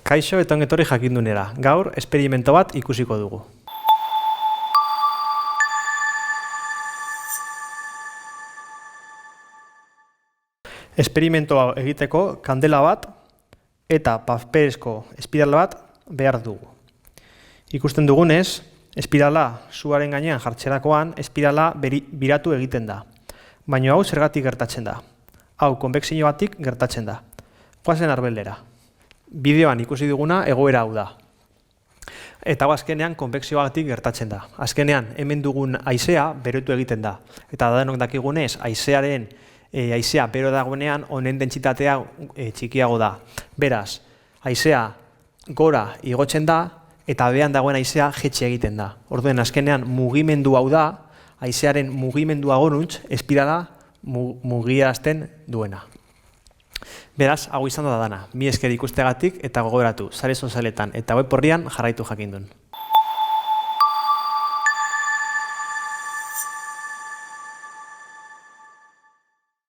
Kaixo eta ongi etorri jakindunera. Gaur, esperimento bat ikusiko dugu. Esperimento hau egiteko kandela bat eta paperezko espirala bat behar dugu. Ikusten dugunez, espirala suaren gainean jartzerakoan, espirala biratu egiten da. Baina hau zergatik gertatzen da. Hau konbekzio batik gertatzen da. Goazen arbelera. Bideoan ikusi duguna egoera hau da. Eta azkenean konbekzioagatik gertatzen da. Azkenean hemen dugun haizea berotu egiten da. Eta denok dakigunez, haizea bero dagoenean honen dentsitatea txikiago da. Beraz, haizea gora igotzen da eta behean dagoen haizea jaitsi egiten da. Orduan azkenean mugimendu hau da, haizearen mugimendua goruntz espirala mugiarazten duena. Beraz, hau izan da dana. Mi esker ikusteagatik eta gogoratu, sare sozialetan eta web orrian jarraitu jakindun.